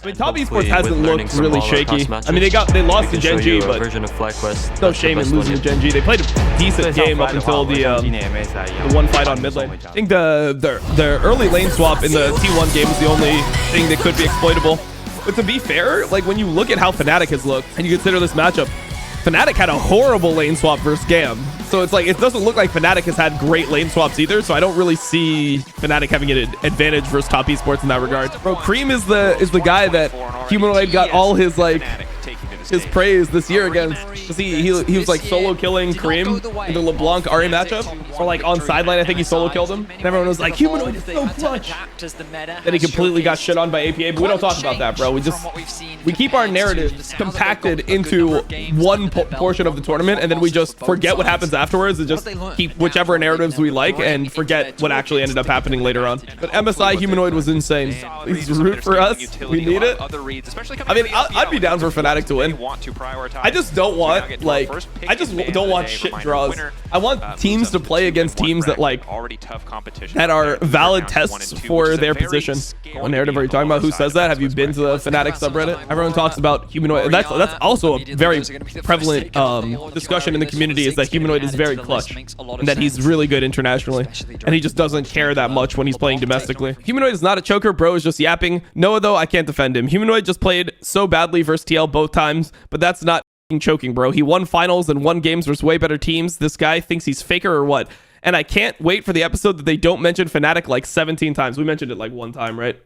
I mean, Top Esports hasn't looked really shaky. I mean, they lost to Gen G, but no shame in losing to Gen G. They played a decent game up until the one fight on mid lane. I think the early lane swap in the T1 game is the only thing that could be exploitable. But to be fair, like when you look at how Fnatic has looked and you consider this matchup, Fnatic had a horrible lane swap versus Gam. So it's like, it doesn't look like Fnatic has had great lane swaps either. So I don't really see Fnatic having an advantage versus Top Esports in that regard. Bro, Cream is the guy that Humanoid got all his like his praise this year against. Because he was like solo killing Cream in the LeBlanc Ari matchup. Or like on sideline, I think he solo killed him. And everyone was like, Humanoid is so clutch. Then he completely got shit on by APA. But we don't talk about that, bro. We keep our narrative compacted into one portion of the tournament, and then we just forget what happens afterwards and just keep whichever narratives we like and forget what actually ended up happening later on. But MSI Humanoid was insane. Please root for us. We need it. I mean, I'd be down for Fnatic to win. I just don't want shit draws. I want teams to play against teams that like that are valid tests for their position. What narrative are you talking about? Who says that? Have you been to the Fnatic subreddit? Everyone talks about Humanoid. That's also a very prevalent discussion in the community, is that Humanoid is very clutch and that he's really good internationally, and he just doesn't care that much when he's playing domestically. Humanoid is not a choker. Bro is just yapping. Noah, though, I can't defend him. Humanoid just played so badly versus TL both times, but that's not choking, bro. He won finals and won games versus way better teams. This guy thinks he's faker or what? And I can't wait for the episode that they don't mention Fnatic like 17 times. We mentioned it like one time, right?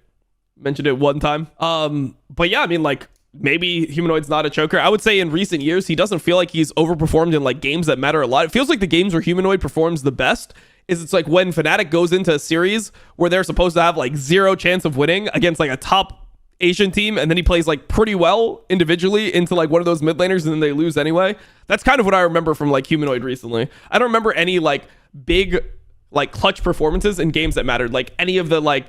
Mentioned it one time. But yeah, I mean, like, maybe Humanoid's not a choker. I would say in recent years, he doesn't feel like he's overperformed in like games that matter a lot. It feels like the games where Humanoid performs the best is it's like when Fnatic goes into a series where they're supposed to have like zero chance of winning against like a top Asian team, and then he plays like pretty well individually into like one of those mid laners, and then they lose anyway. That's kind of what I remember from like Humanoid recently. I don't remember any like big like clutch performances in games that mattered, like any of the like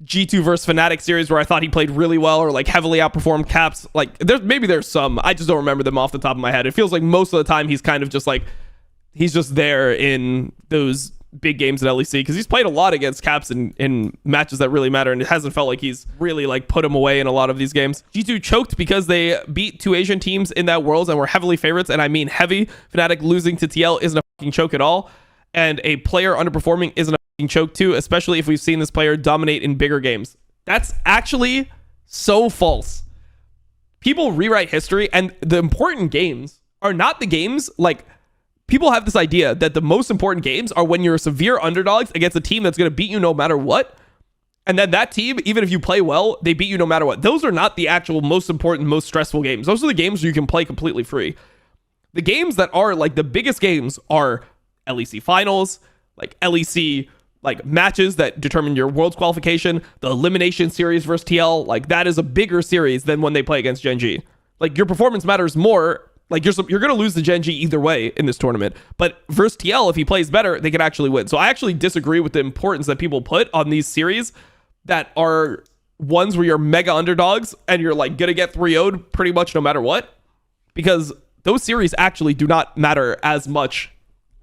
G2 versus Fnatic series where I thought he played really well or like heavily outperformed Caps. Like there's some, I just don't remember them off the top of my head. It feels like most of the time he's kind of just like, he's just there in those big games at LEC, because he's played a lot against Caps in matches that really matter, and it hasn't felt like he's really like put him away in a lot of these games. G2 choked because they beat two Asian teams in that Worlds and were heavily favorites, and I mean heavy. Fnatic losing to TL isn't a fucking choke at all, and a player underperforming isn't a fucking choke too, especially if we've seen this player dominate in bigger games. That's actually so false. People rewrite history, and the important games are not the games like... People have this idea that the most important games are when you're severe underdogs against a team that's going to beat you no matter what. And then that team, even if you play well, they beat you no matter what. Those are not the actual most important, most stressful games. Those are the games where you can play completely free. The games that are like the biggest games are LEC finals, like LEC like matches that determine your Worlds qualification, the elimination series versus TL. Like that is a bigger series than when they play against Gen G. Like your performance matters more. Like you're going to lose the Gen G either way in this tournament, but versus TL, if he plays better, they can actually win. So I actually disagree with the importance that people put on these series that are ones where you're mega underdogs and you're like going to get 3-0'd pretty much no matter what, because those series actually do not matter as much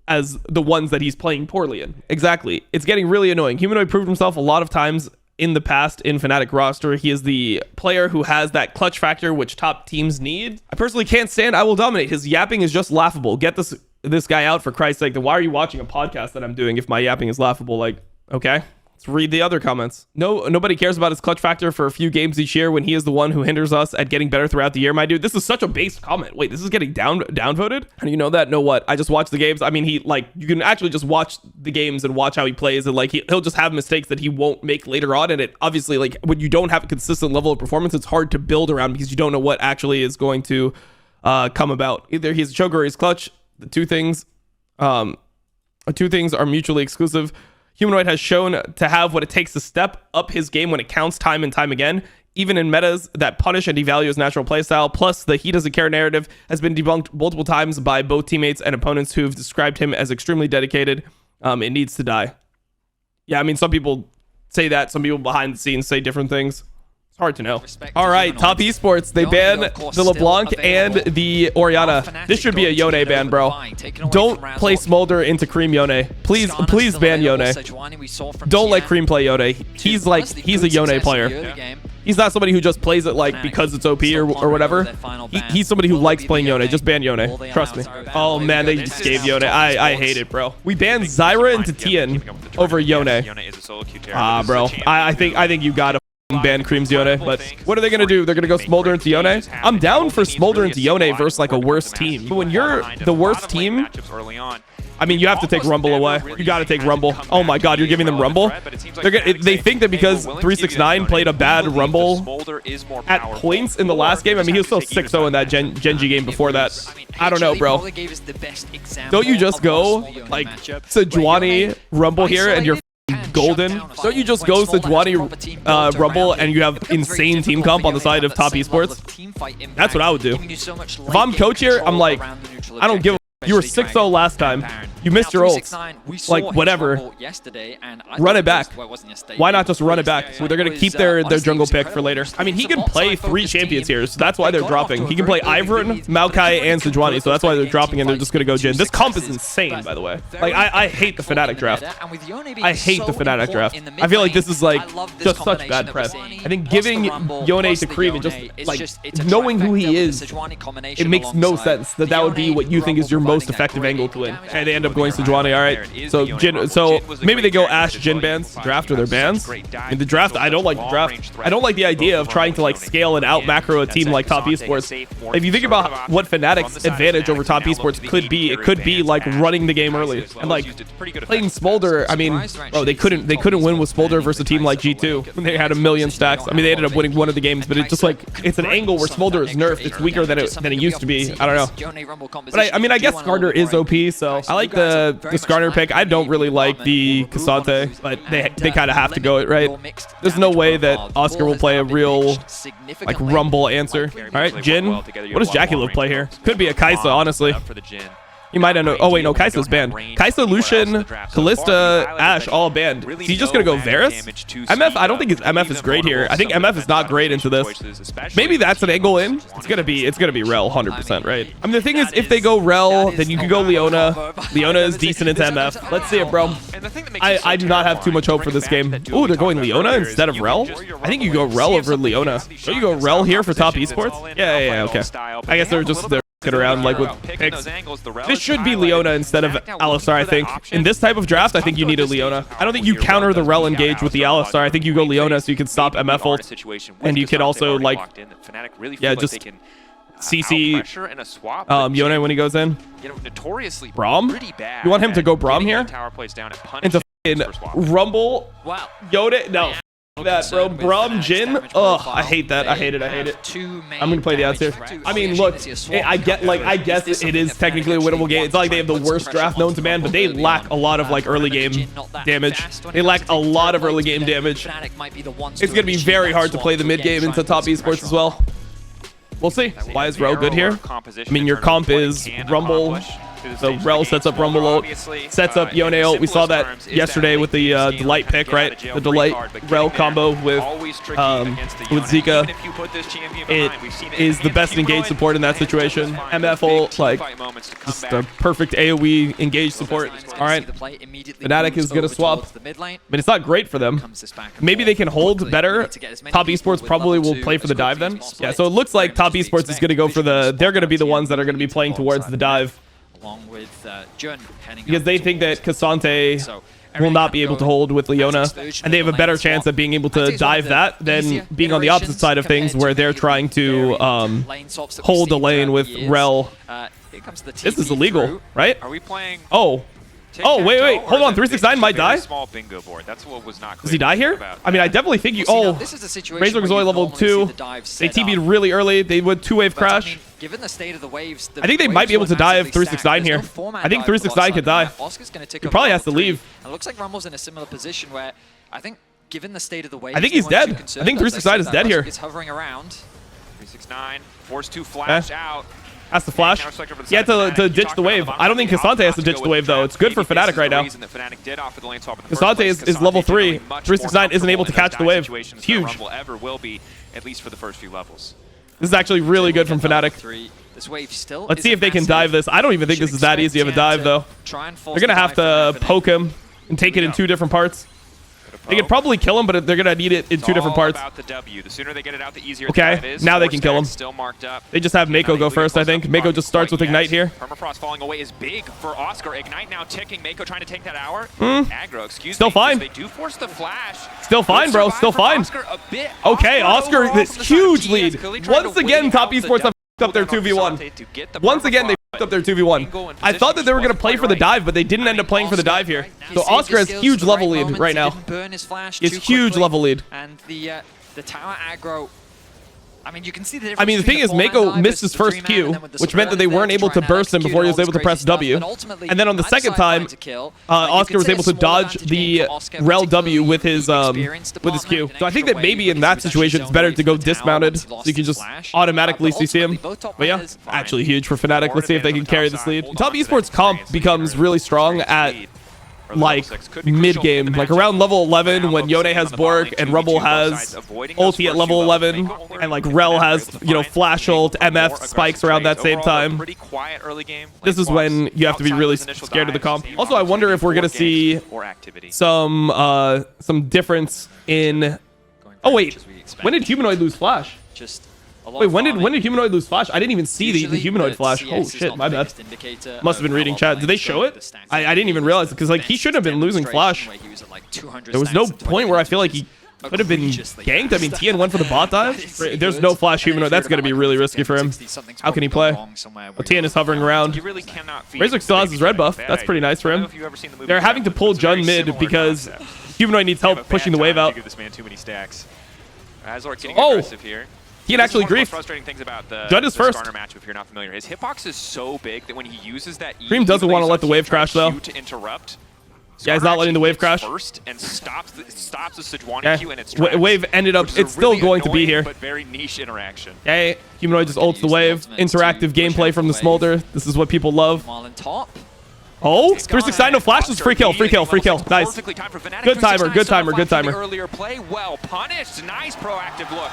as the ones that he's playing poorly in. Exactly. It's getting really annoying. Humanoid proved himself a lot of times in the past in Fnatic roster. He is the player who has that clutch factor which top teams need. I personally can't stand IWillDominate. His yapping is just laughable. Get this guy out, for Christ's sake. Then why are you watching a podcast that I'm doing if my yapping is laughable? Like, okay, let's read the other comments. Nobody cares about his clutch factor for a few games each year when he is the one who hinders us at getting better throughout the year, my dude. This is such a based comment. Wait, this is getting downvoted? How do you know that? Know what? I just watch the games. I mean, he like, you can actually just watch the games and watch how he plays, and like he'll just have mistakes that he won't make later on. And it obviously, like, when you don't have a consistent level of performance, it's hard to build around because you don't know what actually is going to come about. Either he's a choker or he's clutch. The two things are mutually exclusive. Humanoid has shown to have what it takes to step up his game when it counts time and time again, even in metas that punish and devalue his natural playstyle. Plus, the he doesn't care narrative has been debunked multiple times by both teammates and opponents who've described him as extremely dedicated. It needs to die. Yeah, I mean, some people say that. Some people behind the scenes say different things. It's hard to know. All right, Top Esports. They ban the LeBlanc and the Orianna. This should be a Yone ban, bro. Don't play Smolder into Cream Yone. Please ban Yone. Don't let Cream play Yone. He's a Yone player. He's not somebody who just plays it like because it's OP or whatever. He's somebody who likes playing Yone. Just ban Yone. Trust me. Oh man, they just gave Yone. I hate it, bro. We banned Zyra into Tien over Yone. Bro. I think you gotta ban Cream's Yone. But what are they gonna do? They're gonna go Smolder into Yone? I'm down for Smolder into Yone versus like a worse team. But when you're the worst team, I mean, you have to take Rumble away. You got to take Rumble. Oh my God, you're giving them Rumble? They think that because 369 played a bad Rumble at points in the last game. I mean, he was still 6-0 in that Genji game before that. I don't know, bro. Don't you just go like Sejuani Rumble here and you're golden? Don't you just go Sejuani Rumble and you have insane team comp on the side of top esports? That's what I would do. If I'm coach here, I'm like, I don't give a. You were 6-0 last time. You missed your ults. Like, whatever. Run it back. Why not just run it back? So they're going to keep their jungle pick for later. I mean, he can play 3 champions here, so that's why they're dropping. He can play Ivern, Maokai, and Sejuani, so that's why they're dropping and they're just going to go Jhin. This comp is insane, by the way. Like, I hate the Fnatic draft. I hate the Fnatic draft. I feel like this is, like, just such bad press. I think giving Yone to Cream and just, like, knowing who he is, it makes no sense that that would be what you think is your most effective angle to win, and they end up going Sejuani. All right, so Jhin, so maybe they go Ashe Jhin bans draft or their bans. In the draft, I don't like the draft. I don't like the idea of trying to like scale and out macro a team like top esports. If you think about what Fnatic's advantage over top esports could be, it could be like running the game early and like playing Smolder. I mean, oh, they couldn't win with Smolder versus a team like G2 when they had 1 million stacks. I mean, they ended up winning one of the games, but it's just like it's an angle where Smolder is nerfed. It's weaker than it used to be. I don't know, but I mean, I guess Skarner is OP, so I like the Skarner pick. I don't really like the K'Sante, but they kind of have to go it, right? There's no way that Oscar will play a real like Rumble answer. All right, Jhin. What does Jackie Love play here? Could be a Kai'Sa, honestly. He might end up. Oh wait, no, Kai'Sa's banned. Kai'Sa, Lucian, Kalista, Ashe, all banned. Is he just gonna go Varus? MF, I don't think his MF is great here. I think MF is not great into this. Maybe that's an angle in. It's gonna be Rel 100%, right? I mean, the thing is, if they go Rel, then you can go Leona. Leona is decent into MF. Let's see it, bro. I do not have too much hope for this game. Ooh, they're going Leona instead of Rel. I think you go Rel over Leona. Don't you go Rel here for top esports? Yeah, okay. I guess they're just around like with picks. This should be Leona instead of Alistar, I think. In this type of draft, I think you need a Leona. I don't think you counter the Rel engage with the Alistar. I think you go Leona so you can stop MF ult. And you can also like, yeah, just CC Yone when he goes in. Braum? You want him to go Braum here? Into f***ing Rumble? Yone? No. That, bro. Braum, Jhin. Ugh, I hate that. I hate it. I'm gonna play the odds here. I mean, look, I guess it is technically a winnable game. It's not like they have the worst draft known to man, but they lack a lot of like early game damage. They lack a lot of early game damage. It's gonna be very hard to play the mid game into top esports as well. We'll see. Why is Rel good here? I mean, your comp is Rumble. So Rel sets up Rumble ult, sets up Yone ult. We saw that yesterday with the Delight pick, right? The Delight Rel combo with Zika. It is the best engaged support in that situation. MF ult, like, just the perfect AoE engaged support. All right, Fnatic is gonna swap. I mean, it's not great for them. Maybe they can hold better. Top esports probably will play for the dive then. Yeah, so it looks like top esports is gonna go for they're gonna be the ones that are gonna be playing towards the dive. Along with Jun, because they think that K'Sante will not be able to hold with Leona, and they have a better chance of being able to dive that than being on the opposite side of things where they're trying to hold the lane with Rel. This is illegal, right? Are we playing? Oh, wait, hold on. 369 might die. Small bingo board. That's what was not. Does he die here? I mean, I definitely think you. Oh, Razor is only level 2. They TB'd really early. They would 2-wave crash. Given the state of the waves, I think they might be able to dive 369 here. I think 369 could die. He probably has to leave. It looks like Rumble's in a similar position where I think, given the state of the waves, I think he's dead. I think 369 is dead here. It's hovering around. 369 forced to flash out. Has to flash. He had to ditch the wave. I don't think K'Sante has to ditch the wave, though. It's good for Fnatic right now. K'Sante is level 3. 369 isn't able to catch the wave. It's huge. At least for the first few levels. This is actually really good from Fnatic. Let's see if they can dive this. I don't even think this is that easy of a dive, though. They're going to have to poke him and take it in 2 different parts. They could probably kill him, but they're gonna need it in two different parts. About the W. The sooner they get it out, the easier Okay, the is. now they can kill him. Still marked up. They just have Mako go first, I think. Mako just starts with Ignite here. Permafrost falling away is big for Oscar. Ignite now ticking. Mako trying to take that hour. Aggro, excuse Still me. fine. They do force the flash. Still fine, bro. Still fine. Okay, Oscar, this huge lead. Once again, Top Esports have up their 2v1. Once again, they up their 2v1. I thought that they were going to play for the dive, but they didn't end up playing for the dive here. So Oscar has huge level lead right now. It's huge level lead. And the tower aggro. I mean, you can see the difference. I mean, the thing is, Mako missed his first Q, which meant that they weren't able to burst him before he was able to press W. And then on the second time, Oscar was able to dodge the rel W with his Q. So I think that maybe in that situation, it's better to go dismounted, so you can just automatically CC him. But yeah, actually huge for Fnatic. Let's see if they can carry this lead. Top Esports comp becomes really strong at like mid-game, like around level 11 when Yone has Bork and Rumble has ulti at level 11 and like Rel has, you know, flash ult, MF spikes around that same time. This is when you have to be really scared of the comp. Also, I wonder if we're gonna see some difference in... Oh wait, when did Humanoid lose flash? Wait, when did Humanoid lose flash? I didn't even see the Humanoid flash. Oh shit, my bad. Must have been reading chat. Did they show it? I didn't even realize it, because like he shouldn't have been losing flash. There was no point where I feel like he could have been ganked. I mean, TN went for the bot dive. There's no flash Humanoid. That's going to be really risky for him. How can he play? Well, TN is hovering around. Razor still has his red buff. That's pretty nice for him. They're having to pull Jun mid because Humanoid needs help pushing the wave out. Oh! He can actually grief. Jud is first. If you're not familiar, his hitbox is so big that when he uses that, Cream doesn't want to let the wave crash though. Yeah, he's not letting the wave crash. First and stops the Sejuani Q, and it's wave ended up. It's still going to be here. But very niche interaction. Okay, Humanoid just ults the wave. Interactive gameplay from the Smolder. This is what people love. Oh, 369, no flashes, free kill, free kill, free kill. Nice. Good timer, good timer, good timer. Earlier play, well punished. Nice proactive look.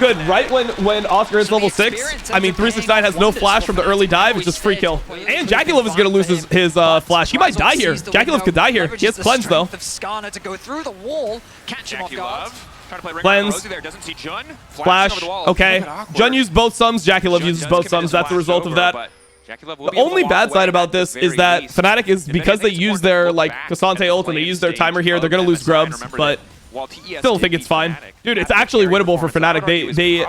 Good, right when Oscar is level 6. I mean, 369 has no flash from the early dive. It's just free kill. And JackeyLove is going to lose his flash. He might die here. JackeyLove could die here. He has cleanse though. Cleanse. Flash. Okay. Jun used both sums. JackeyLove uses both sums. That's the result of that. The only bad side about this is that Fnatic is, because they use their like Cassante ult and they use their timer here, they're gonna lose grubs, but still think it's fine. Dude, it's actually winnable for Fnatic. They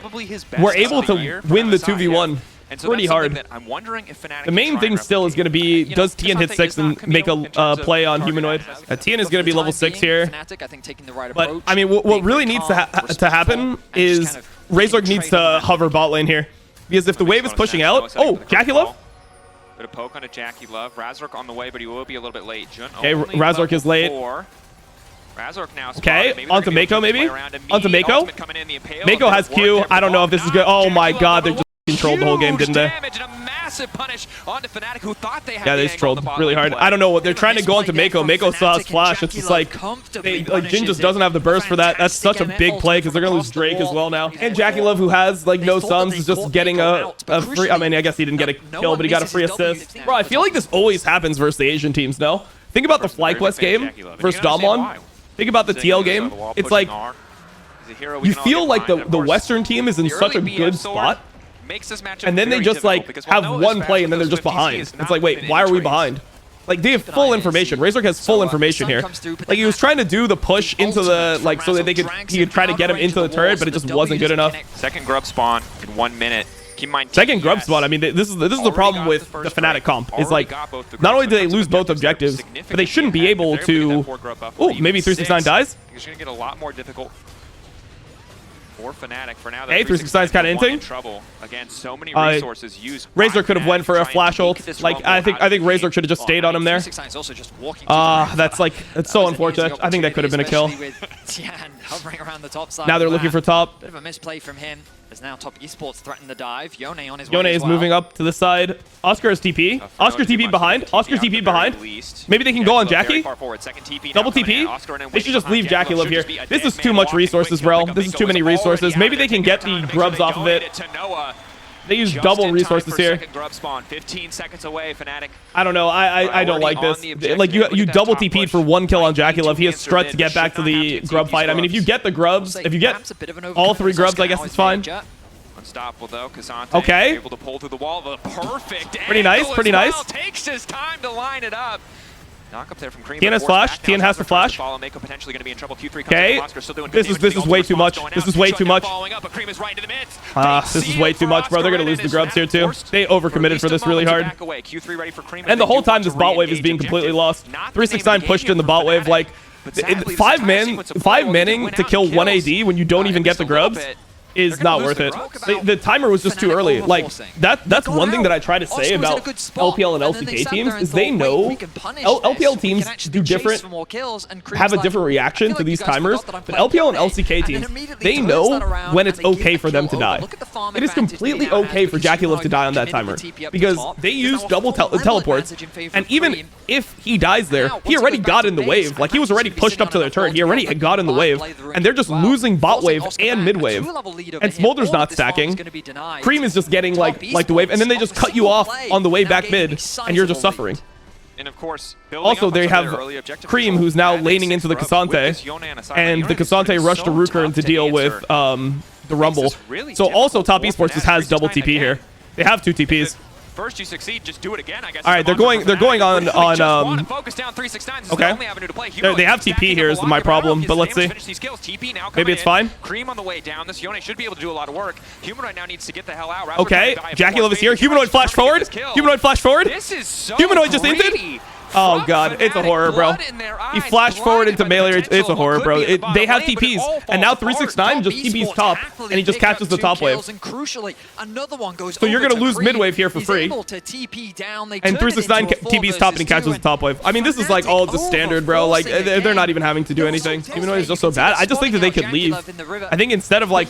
were able to win the 2v1 pretty hard. The main thing still is gonna be, does Tien hit 6 and make a play on Humanoid? Tien is gonna be level 6 here, but I mean, what really needs to happen is Razor needs to hover bot lane here, because if the wave is pushing out, oh, JackeyLove. Bit of poke onto JackeyLove. Razork on the way, but he will be a little bit late. Jun okay, Razork is late. Razork now okay, onto Mako maybe? Onto Mako? Mako has Q. I don't know if this is good. Oh my god, they just controlled the whole game, didn't they? Yeah, they just trolled really hard. I don't know what they're trying to go onto Mako. Mako still has flash. It's just like Jin just doesn't have the burst for that. That's such a big play because they're gonna lose Drake as well now. And JackeyLove, who has like no sums, is just getting a free. I mean, I guess he didn't get a kill, but he got a free assist. Bro, I feel like this always happens versus the Asian teams. No, think about the FlyQuest game versus Domlon. Think about the TL game. It's like you feel like the Western team is in such a good spot. And then they just like have one play and then they're just behind. It's like, wait, why are we behind? Like, they have full information. Razork has full information here. Like, he was trying to do the push into the, like, so that he could try to get him into the turret, but it just wasn't good enough. Second grub spawn in 1 minute. Keep in mind, second grub spawn. I mean, this is the problem with the Fnatic comp. Is like, not only do they lose both objectives, but they shouldn't be able to. Oh, maybe 369 dies. It's gonna get a lot more difficult for Fnatic for now. Hey, 369 is kind of inting. Trouble again. So many resources used. Razor could have went for a flash ult. Like, I think Razor should have just stayed on him there. That's like, it's so unfortunate. I think that could have been a kill. Now they're looking for top. Bit of a misplay from him. As now Top Esports threaten the dive. Yone on his way. Yone is moving up to the side. Oscar is TP. Oscar TP behind. Oscar TP behind. Maybe they can go on Jackie. Double TP. They should just leave JackeyLove here. This is too much resources, bro. This is too many resources. Maybe they can get the grubs off of it. They use double resources here. Grub spawn, 15 seconds away, Fnatic. I don't know. I don't like this. Like you double TP'd for 1 kill on JackeyLove. He has strut to get back to the grub fight. I mean, if you get the grubs, if you get all 3 grubs, I guess it's fine. Unstoppable though, K'Zante okay. able to pull through the wall. The perfect pretty nice, pretty nice. Takes his time to line it up. Knock up there from Cream. TN has flash. TN has to flash. Mako potentially going to be in trouble. Q3 okay. This is way too much. This is way too much. This is way too much, bro. They're going to lose the grubs here too. They overcommitted for this really hard. And the whole time this bot wave is being completely lost. 369 pushed in the bot wave like 5 manning to kill 1 AD when you don't even get the grubs is not worth it. The timer was just too early. Like that's one thing that I try to say about LPL and LCK teams is they know LPL teams do different, have a different reaction to these timers, but LPL and LCK teams, they know when it's okay for them to die. It is completely okay for JackeyLove to die on that timer because they use double teleports, and even if he dies there, he already got in the wave. Like he was already pushed up to their turret. He already had got in the wave, and they're just losing bot wave and mid wave. And Smolder's not stacking. Cream is just getting like the wave, and then they just cut you off on the way back mid, and you're just suffering. And of course, also they have Cream, who's now laning into the K'Zante, and the K'Zante rushed to Rukern to deal with the Rumble. So also Top Esports just has double TP here. They have 2 TPs. First you succeed, just do it again, I guess. All right, they're going on okay. They have TP here is my problem, but let's see. Maybe it's fine. Cream on the way down. This Yone should be able to do a lot of work. Humanoid now needs to get the hell out. Okay, JackeyLove is here. Humanoid flash forward. Humanoid flash forward. This is so Humanoid just inted. Oh god, it's a horror, bro. He flashed forward into melee. It's a horror, bro. They have TPs, and now 369 just TPs top, and he just catches the top wave. So you're gonna lose mid wave here for free. And 369 TPs top, and he catches the top wave. I mean, this is like all just standard, bro. Like they're not even having to do anything. Humanoid is just so bad. I just think that they could leave. I think instead of like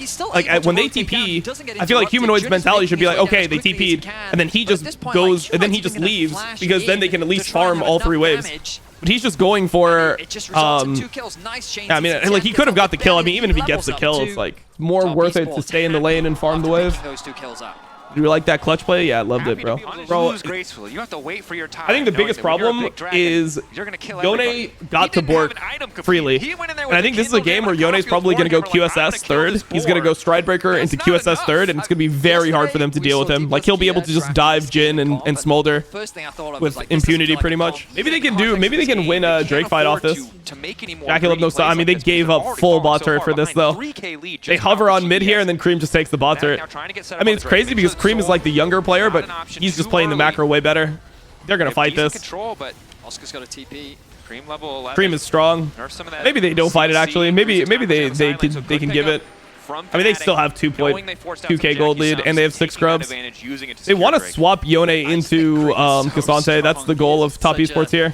when they TP, I feel like Humanoid's mentality should be like, okay, they TP'd, and then he just goes, and then he just leaves because then they can at least farm all 3 waves. But he's just going for I mean, like he could have got the kill. I mean, even if he gets the kill, it's like more worth it to stay in the lane and farm the wave. Do you like that clutch play? Yeah, I loved it, bro. Bro, you have to wait for your time. I think the biggest problem is Yone got to Bork freely. And I think this is a game where Yone's probably going to go QSS third. He's going to go Stridebreaker into QSS third, and it's going to be very hard for them to deal with him. Like, he'll be able to just dive Jin and Smolder with impunity, pretty much. Maybe they can win a Drake fight off this. JackeyLove no stop. I mean, they gave up full bot turret for this, though. They hover on mid here, and then Cream just takes the bot turret. I mean, it's crazy because Cream is like the younger player, but he's just playing the macro way better. They're gonna fight this. Cream is strong. Maybe they don't fight it actually. Maybe they can give it. I mean, they still have 2K gold lead, and they have 6 scrubs. They want to swap Yone into K'Zante. That's the goal of Top Esports here.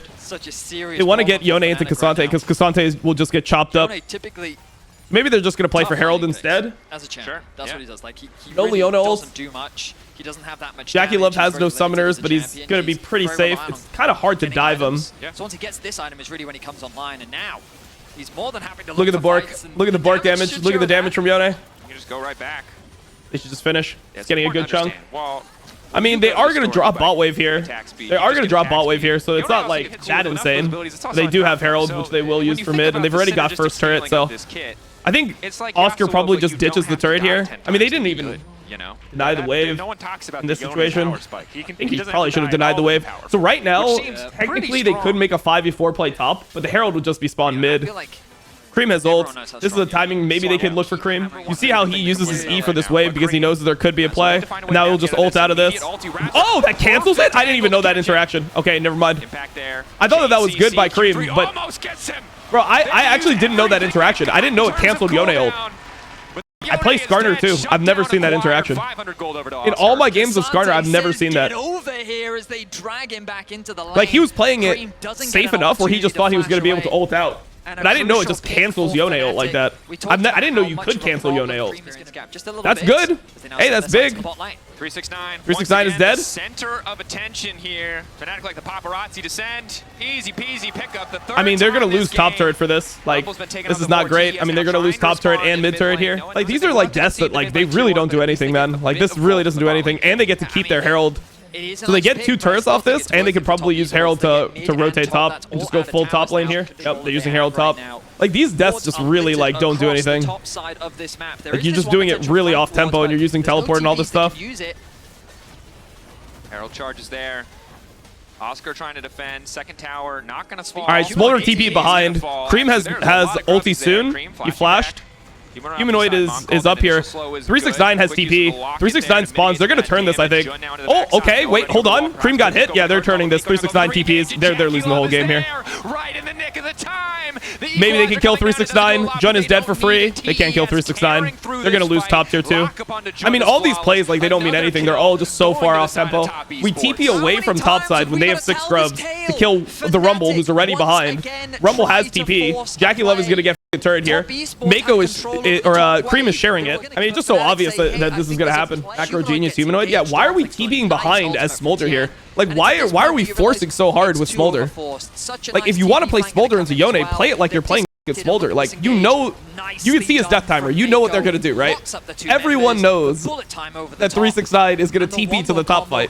They want to get Yone into K'Zante because K'Zante will just get chopped up. Maybe they're just going to play for Herald instead. As a champion, that's what he does. Like, he no really Leona doesn't do much. He doesn't have that much JackeyLove has no summoners, but he's going to be pretty safe. It's kind of hard to dive him. So once he gets this item is really when he comes online, and now he's more than happy to look at the Bork. Look at the Bork damage. Look at the damage from Yone. You can just go right back. They should just finish. It's getting a good chunk. I mean, they are going to drop bot wave here. They are going to drop bot wave here, so it's not like that insane. They do have Herald, which they will use for mid, and they've already got first turret, so I think Oscar probably just ditches the turret here. I mean, they didn't even deny the wave in this situation. I think he probably should have denied the wave. So right now, technically, they could make a 5v4 play top, but the Herald would just be spawned mid. Cream has ult. This is the timing. Maybe they could look for Cream. You see how he uses his E for this wave because he knows that there could be a play. And now he'll just ult out of this. Oh, that cancels it? I didn't even know that interaction. Okay, never mind. I thought that was good by Cream, but bro, I actually didn't know that interaction. I didn't know it canceled Yone ult. I play Skarner too. I've never seen that interaction. In all my games of Skarner, I've never seen that. Like, he was playing it safe enough where he just thought he was going to be able to ult out. But I didn't know it just cancels Yone ult like that. I didn't know you could cancel Yone ult. That's good. Hey, that's big. 369. 369 is dead. Center of attention here. Fnatic like the paparazzi descend. Easy peasy pick up the third. I mean, they're going to lose top turret for this. Like, this is not great. I mean, they're going to lose top turret and mid turret here. Like, these are like deaths that, like, they really don't do anything, man. Like, this really doesn't do anything. And they get to keep their Herald. So they get 2 turrets off this, and they could probably use Herald to rotate top and just go full top lane here. Yep, they're using Herald top. Like, these deaths just really, like, don't do anything. Like, you're just doing it really off tempo, and you're using teleport and all this stuff. Herald charges there. Oscar trying to defend. Second tower, not going to fall. All right, Smolder TP behind. Cream has ulti soon. He flashed. Humanoid is up here. 369 has TP. 369 spawns. They're going to turn this, I think. Oh, okay. Wait, hold on. Cream got hit. Yeah, they're turning this. 369 TPs. They're losing the whole game here. Maybe they can kill 369. Jun is dead for free. They can't kill 369. They're going to lose top tier too. I mean, all these plays, like, they don't mean anything. They're all just so far off tempo. We TP away from top side when they have 6 scrubs to kill the Rumble, who's already behind. Rumble has TP. Jackie Love is going to get a turret here. Mako is, Cream is sharing it. I mean, it's just so obvious that this is going to happen. Macro Genius Humanoid. Yeah, why are we TPing behind as Smolder here? Like, why are we forcing so hard with Smolder? Like, if you want to play Smolder into Yone, play it like you're playing Smolder. Like, you know, you can see his death timer. You know what they're going to do, right? Everyone knows that 369 is going to TP to the top fight.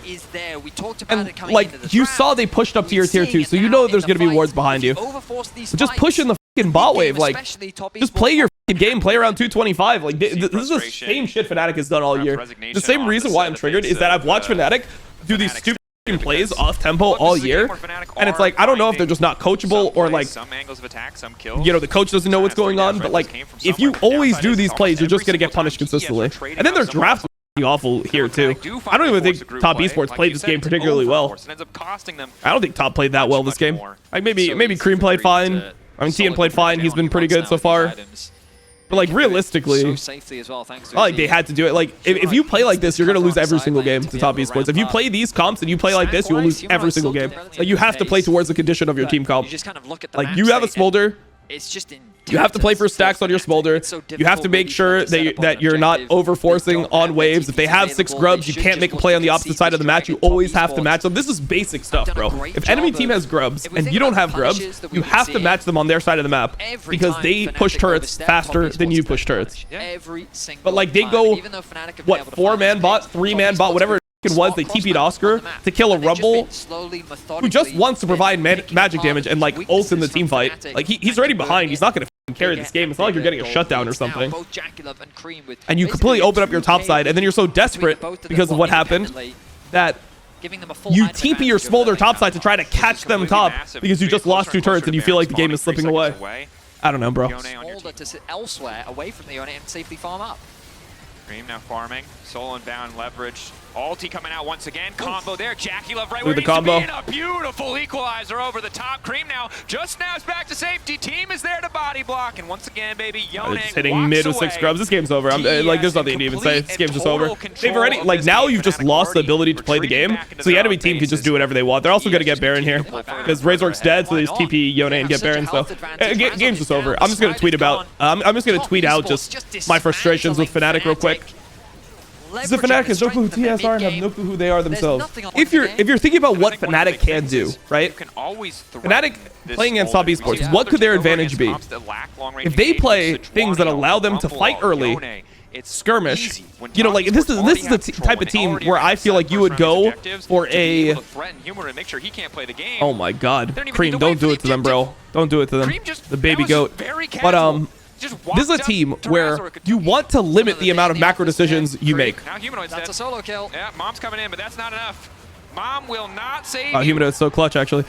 And, like, you saw they pushed up to your tier 2, so you know there's going to be wards behind you. But just push in the fucking bot wave. Like, just play your fucking game. Play around 225. Like, this is the same shit Fnatic has done all year. The same reason why I'm triggered is that I've watched Fnatic do these stupid plays off tempo all year, and it's like, I don't know if they're just not coachable or, like, you know, the coach doesn't know what's going on, but, like, if you always do these plays, you're just gonna get punished consistently. And then their draft was awful here too. I don't even think Top Esports played this game particularly well. I don't think Top played that well this game. Like, maybe Cream played fine. I mean, Tian played fine. He's been pretty good so far. But, like, realistically, like, they had to do it. Like, if you play like this, you're going to lose every single game to Top Esports. If you play these comps and you play like this, you will lose every single game. Like, you have to play towards the condition of your team comp. Like, you have a Smolder. You have to play for stacks on your Smolder. You have to make sure that you're not over-forcing on waves. If they have 6 grubs, you can't make a play on the opposite side of the match. You always have to match them. This is basic stuff, bro. If enemy team has grubs and you don't have grubs, you have to match them on their side of the map because they push turrets faster than you push turrets. But, like, they go, what, 4-man bot, 3-man bot, whatever it was, they TP'd Oscar to kill a Rumble who just wants to provide magic damage and, like, ult in the team fight. Like, he's already behind. He's not going to carry this game. It's not like you're getting a shutdown or something. And you completely open up your top side, and then you're so desperate because of what happened that you TP your Smolder top side to try to catch them top because you just lost 2 turrets and you feel like the game is slipping away. I don't know, bro. Smolder to sit elsewhere away from the Yone and safely farm up. Cream now farming. Soul inbound leverage. Ulti coming out once again. Combo there. Jackie Love right where the it combo. needs to be. And a beautiful equalizer over the top. Cream now just snaps back to safety. Team is there to body block. And once again, baby, Yone just hitting mid with 6 scrubs. This game's over. Like, there's nothing to even say. This game's just over. They've already, like, now you've just lost the ability to play the game. So the enemy team can just do whatever they want. They're also going to get Baron here because Razork's dead, so they just TP Yone and get Baron. So game's just over. I'm just going to tweet about, I'm just going to tweet out just my frustrations with Fnatic real quick. The Fnatic has no clue who TES are and have no clue who they are themselves. If you're thinking about what Fnatic can do, right? Fnatic playing against Top Esports, what could their advantage be? If they play things that allow them to fight early, skirmish, you know, like, this is the type of team where I feel like you would go for a... Oh my god. Cream, don't do it to them, bro. Don't do it to them. The baby goat. But, this is a team where you want to limit the amount of macro decisions you make. That's a solo kill. Yeah, Mom's coming in, but that's not enough. Mom will not save. Humanoid's so clutch, actually.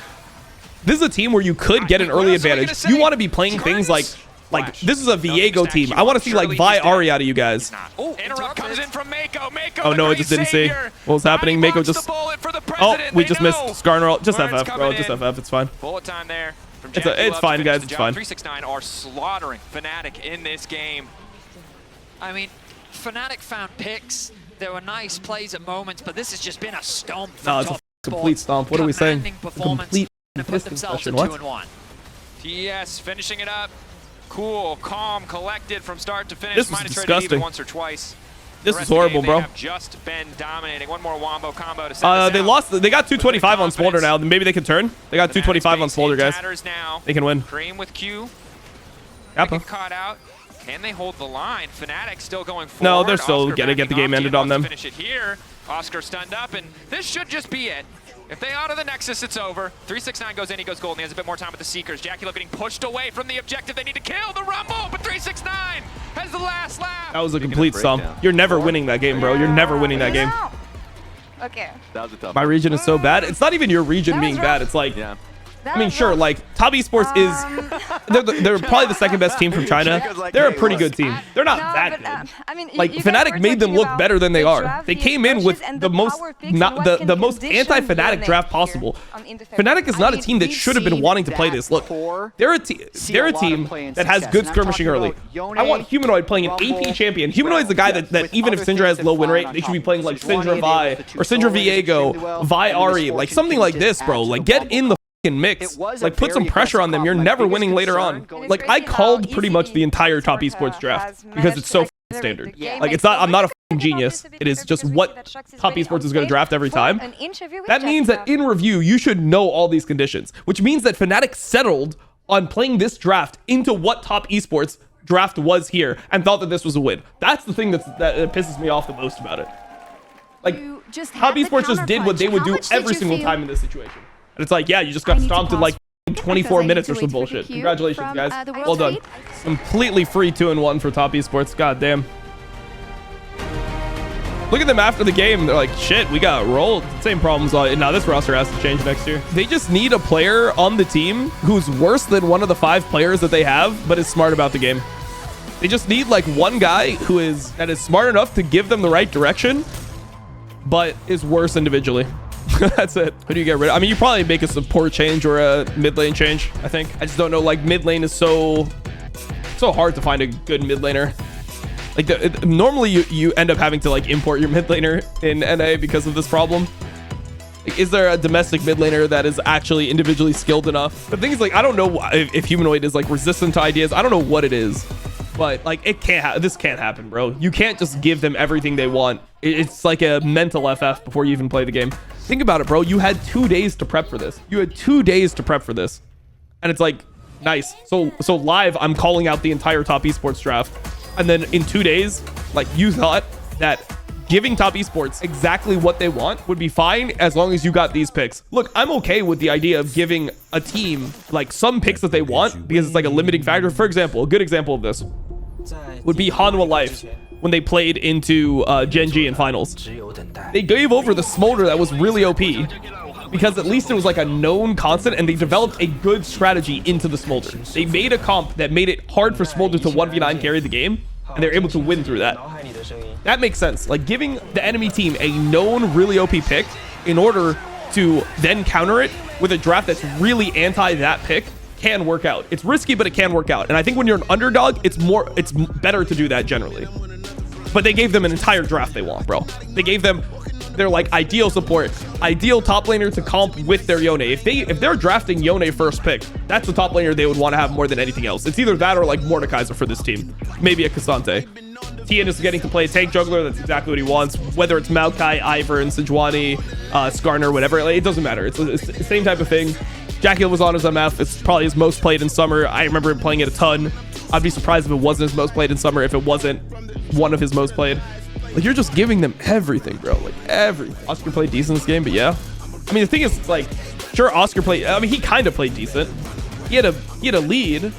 This is a team where you could get an early advantage. You want to be playing things like this is a Viego team. I want to see, like, Vi Ari out of you guys. Interrupt comes in from Mako. Oh no, I just didn't see what was happening. Mako just... Oh, we just missed Skarner. Just FF, bro. Just FF. It's fine. Bullet time there. It's fine, guys. It's fine. 369 are slaughtering Fnatic in this game. I mean, Fnatic found picks. There were nice plays at moments, but this has just been a stomp. No, it's a complete stomp. What are we saying? Complete discussion. What? TES finishing it up. Cool, calm, collected from start to finish. This was disgusting. Once or twice. This is horrible, bro. They have just been dominating. One more wombo combo to set they lost. They got 225 on Smolder now. Maybe they can turn. They got 225 on Smolder, guys. They can win. Cream with Q. Yep. Get caught out. Can they hold the line? Fnatic still going forward. No, they're still gonna get the game ended on them. Finish it here. Oscar stunned up, and this should just be it. If they auto the Nexus, it's over. 369 goes in, he goes gold, and he has a bit more time with the Seekers. JackeyLove getting pushed away from the objective. They need to kill the Rumble, but 369 has the last lap. That was a complete stomp. You're never winning that game, bro. You're never winning that game. Okay. That was a tough My region is so bad. It's not even your region being bad. It's like, I mean, sure, like, Top Esports is, they're probably the second best team from China. They're a pretty good team. They're not that good. I mean, like, Fnatic made them look better than they are. They came in with the most anti-Fnatic draft possible. Fnatic is not a team that should have been wanting to play this. Look, they're a team that has good skirmishing early. I want Humanoid playing an AP champion. Humanoid's the guy that even if Syndra has low win rate, they should be playing like Syndra Vi or Syndra Viego, Vi Ari, like something like this, bro. Like, get in the mix, like put some pressure on them. You're never winning later on. Like, I called pretty much the entire Top Esports draft because it's so standard. Like, it's not, I'm not a genius. It is just what Top Esports is going to draft every time. That means that in review, you should know all these conditions, which means that Fnatic settled on playing this draft into what Top Esports draft was here and thought that this was a win. That's the thing that pisses me off the most about it. Like, Top Esports just did what they would do every single time in this situation. And it's like, yeah, you just got stomped in like 24 minutes or some bullshit. Congratulations, guys. Well done. Completely free 2-1 for Top Esports. God damn. Look at them after the game. They're like, shit, we got rolled. Same problems. Now this roster has to change next year. They just need a player on the team who's worse than one of the 5 players that they have, but is smart about the game. They just need like one guy that is smart enough to give them the right direction, but is worse individually. That's it. Who do you get rid of? I mean, you probably make a support change or a mid lane change, I think. I just don't know. Like, mid lane is so hard to find a good mid laner. Like, normally you end up having to like import your mid laner in NA because of this problem. Like, is there a domestic mid laner that is actually individually skilled enough? The thing is, like, I don't know if Humanoid is like resistant to ideas. I don't know what it is, but like, this can't happen, bro. You can't just give them everything they want. It's like a mental FF before you even play the game. Think about it, bro. You had 2 days to prep for this. And it's like, nice. So live, I'm calling out the entire Top Esports draft. And then in 2 days, like, you thought that giving Top Esports exactly what they want would be fine as long as you got these picks. Look, I'm okay with the idea of giving a team like some picks that they want because it's like a limiting factor. For example, a good example of this would be Hanwha Life. When they played into Gen G in finals, they gave over the Smolder that was really OP because at least it was like a known constant, and they developed a good strategy into the Smolder. They made a comp that made it hard for Smolder to 1v9 carry the game, and they're able to win through that. That makes sense. Like, giving the enemy team a known really OP pick in order to then counter it with a draft that's really anti that pick can work out. It's risky, but it can work out. And I think when you're an underdog, it's better to do that generally. But they gave them an entire draft they want, bro. They gave them their like ideal support, ideal top laner to comp with their Yone. If they're drafting Yone first pick, that's the top laner they would want to have more than anything else. It's either that or like Mordekaiser for this team. Maybe a Cassante. Tien is getting to play a tank juggler. That's exactly what he wants. Whether it's Maokai, Ivern, Sejuani, Skarner, whatever, it doesn't matter. It's the same type of thing. JackeyLove was on his MF. It's probably his most played in summer. I remember him playing it a ton. I'd be surprised if it wasn't his most played in summer, if it wasn't one of his most played. Like, you're just giving them everything, bro. Like, everything. Oscar played decent this game, but yeah. I mean, the thing is, like, sure, Oscar played, I mean, he kind of played decent. He had a lead,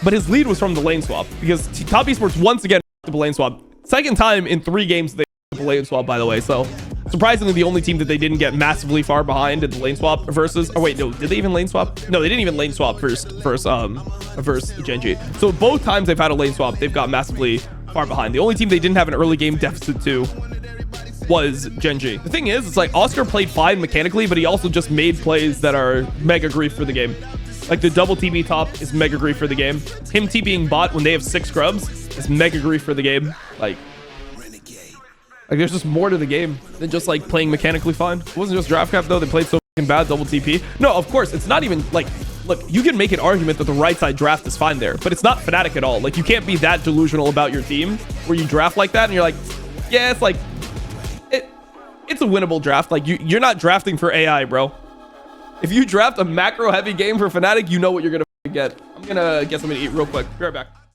but his lead was from the lane swap, because Top Esports once again the lane swap. Second time in 3 games they the lane swap, by the way. So surprisingly, the only team that they didn't get massively far behind in the lane swap versus, oh wait, no, did they even lane swap? No, they didn't even lane swap versus Gen G. So both times they've had a lane swap, they've got massively far behind. The only team they didn't have an early game deficit to was Gen G. The thing is, it's like Oscar played fine mechanically, but he also just made plays that are mega grief for the game. Like the double TB top is mega grief for the game. Him TBing bot when they have 6 scrubs is mega grief for the game. Like there's just more to the game than just like playing mechanically fine. It wasn't just draft cap though. They played so fucking bad double TP. No, of course, it's not even like, look, you can make an argument that the right side draft is fine there, but it's not Fnatic at all. Like, you can't be that delusional about your team where you draft like that and you're like, yeah, it's like it's a winnable draft. Like you're not drafting for AI, bro. If you draft a macro heavy game for Fnatic, you know what you're gonna get. I'm gonna get something to eat real quick. Be right back.